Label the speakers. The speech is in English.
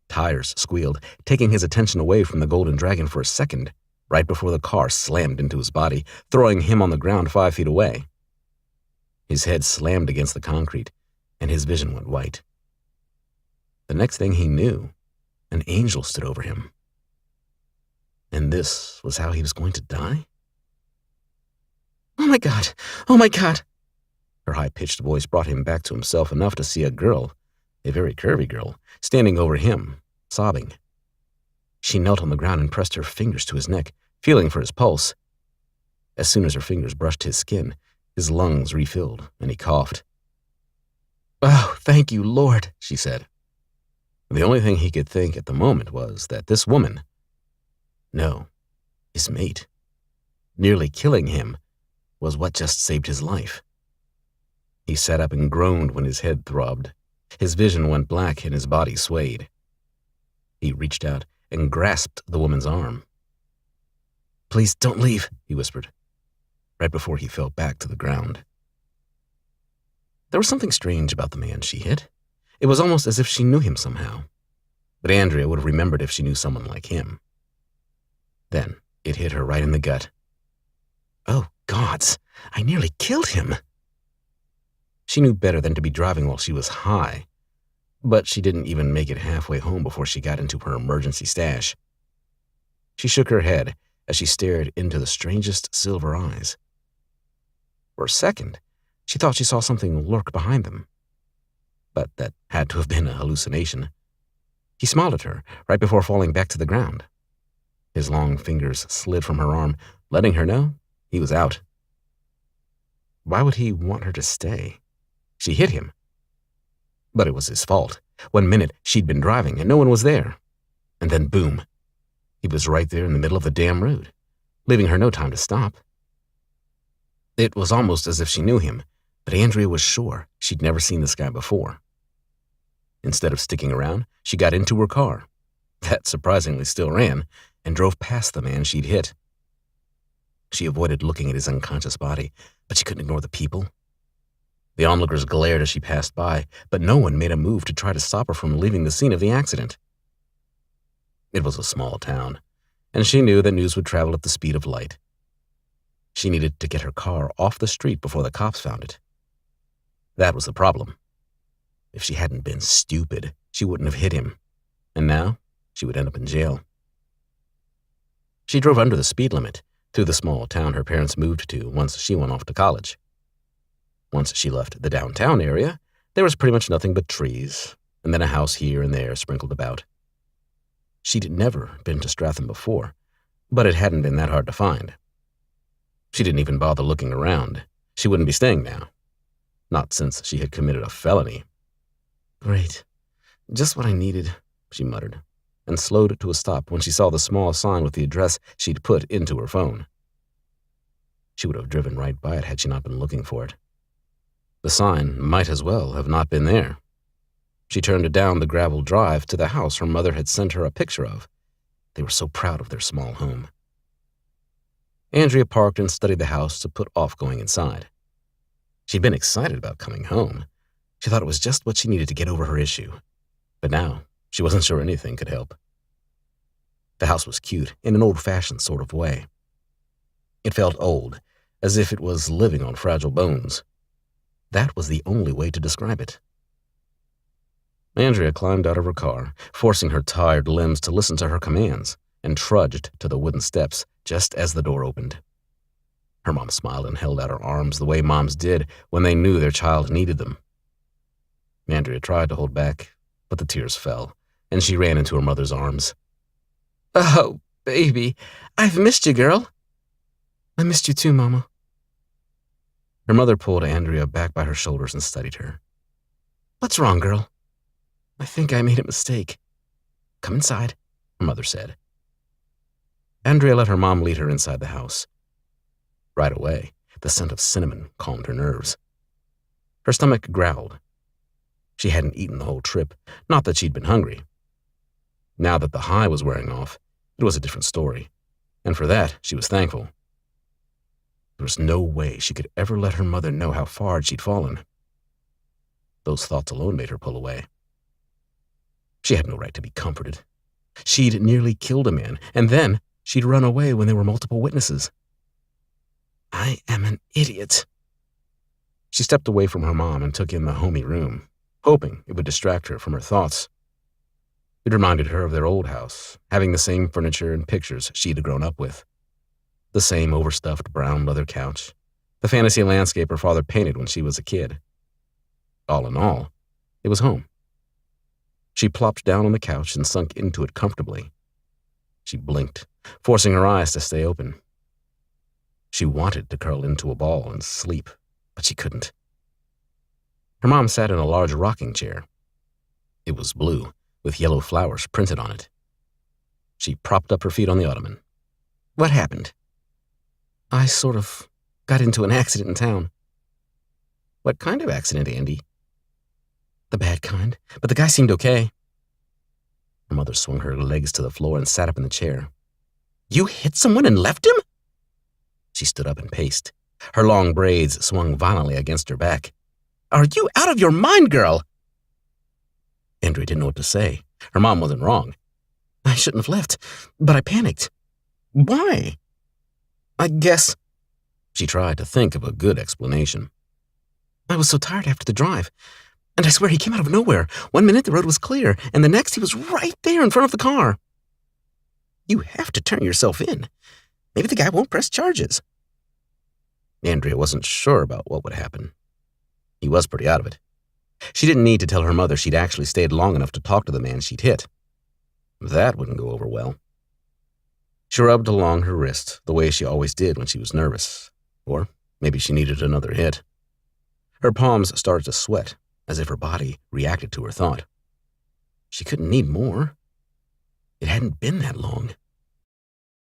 Speaker 1: Tires squealed, taking his attention away from the golden dragon for a second, right before the car slammed into his body, throwing him on the ground 5 feet away. His head slammed against the concrete, and his vision went white. The next thing he knew, an angel stood over him. And this was how he was going to die? "Oh my God! Oh my God!" Her high-pitched voice brought him back to himself enough to see a girl, a very curvy girl, standing over him, sobbing. She knelt on the ground and pressed her fingers to his neck, feeling for his pulse. As soon as her fingers brushed his skin, his lungs refilled, and he coughed. "Oh, thank you, Lord," she said. The only thing he could think at the moment was that this woman, no, his mate, nearly killing him, was what just saved his life. He sat up and groaned when his head throbbed. His vision went black and his body swayed. He reached out and grasped the woman's arm. "Please don't leave," he whispered, right before he fell back to the ground. There was something strange about the man she hit. It was almost as if she knew him somehow. But Andrea would have remembered if she knew someone like him. Then it hit her right in the gut. "Oh, gods, I nearly killed him." She knew better than to be driving while she was high, but she didn't even make it halfway home before she got into her emergency stash. She shook her head as she stared into the strangest silver eyes. For a second, she thought she saw something lurk behind them, but that had to have been a hallucination. He smiled at her right before falling back to the ground. His long fingers slid from her arm, letting her know he was out. Why would he want her to stay? She hit him. But it was his fault. 1 minute she'd been driving and no one was there. And then boom, he was right there in the middle of the damn road, leaving her no time to stop. It was almost as if she knew him, but Andrea was sure she'd never seen this guy before. Instead of sticking around, she got into her car, that surprisingly still ran, and drove past the man she'd hit. She avoided looking at his unconscious body, but she couldn't ignore the people. The onlookers glared as she passed by, but no one made a move to try to stop her from leaving the scene of the accident. It was a small town, and she knew that news would travel at the speed of light. She needed to get her car off the street before the cops found it. That was the problem. If she hadn't been stupid, she wouldn't have hit him, and now she would end up in jail. She drove under the speed limit through the small town her parents moved to once she went off to college. Once she left the downtown area, there was pretty much nothing but trees, and then a house here and there sprinkled about. She'd never been to Stratham before, but it hadn't been that hard to find. She didn't even bother looking around. She wouldn't be staying now. Not since she had committed a felony. "Great. Just what I needed," she muttered, and slowed to a stop when she saw the small sign with the address she'd put into her phone. She would have driven right by it had she not been looking for it. The sign might as well have not been there. She turned down the gravel drive to the house her mother had sent her a picture of. They were so proud of their small home. Andrea parked and studied the house to put off going inside. She'd been excited about coming home. She thought it was just what she needed to get over her issue. But now, she wasn't sure anything could help. The house was cute in an old-fashioned sort of way. It felt old, as if it was living on fragile bones. That was the only way to describe it. Andrea climbed out of her car, forcing her tired limbs to listen to her commands, and trudged to the wooden steps just as the door opened. Her mom smiled and held out her arms the way moms did when they knew their child needed them. Andrea tried to hold back, but the tears fell, and she ran into her mother's arms. "Oh, baby, I've missed you, girl." "I missed you too, Mama." Her mother pulled Andrea back by her shoulders and studied her. "What's wrong, girl?" "I think I made a mistake." "Come inside," her mother said. Andrea let her mom lead her inside the house. Right away, the scent of cinnamon calmed her nerves. Her stomach growled. She hadn't eaten the whole trip, not that she'd been hungry. Now that the high was wearing off, it was a different story, and for that she was thankful. There was no way she could ever let her mother know how far she'd fallen. Those thoughts alone made her pull away. She had no right to be comforted. She'd nearly killed a man, and then she'd run away when there were multiple witnesses. I am an idiot. She stepped away from her mom and took in the homey room, hoping it would distract her from her thoughts. It reminded her of their old house, having the same furniture and pictures she'd grown up with. The same overstuffed brown leather couch, the fantasy landscape her father painted when she was a kid. All in all, it was home. She plopped down on the couch and sunk into it comfortably. She blinked, forcing her eyes to stay open. She wanted to curl into a ball and sleep, but she couldn't. Her mom sat in a large rocking chair. It was blue, with yellow flowers printed on it. She propped up her feet on the ottoman. What happened? I sort of got into an accident in town. What kind of accident, Andy? The bad kind, but the guy seemed okay. Her mother swung her legs to the floor and sat up in the chair. You hit someone and left him? She stood up and paced. Her long braids swung violently against her back. Are you out of your mind, girl? Andrea didn't know what to say. Her mom wasn't wrong. I shouldn't have left, but I panicked. Why? I guess. She tried to think of a good explanation. I was so tired after the drive, and I swear he came out of nowhere. 1 minute the road was clear, and the next he was right there in front of the car. You have to turn yourself in. Maybe the guy won't press charges. Andrea wasn't sure about what would happen. He was pretty out of it. She didn't need to tell her mother she'd actually stayed long enough to talk to the man she'd hit. That wouldn't go over well. She rubbed along her wrist the way she always did when she was nervous. Or maybe she needed another hit. Her palms started to sweat, as if her body reacted to her thought. She couldn't need more. It hadn't been that long.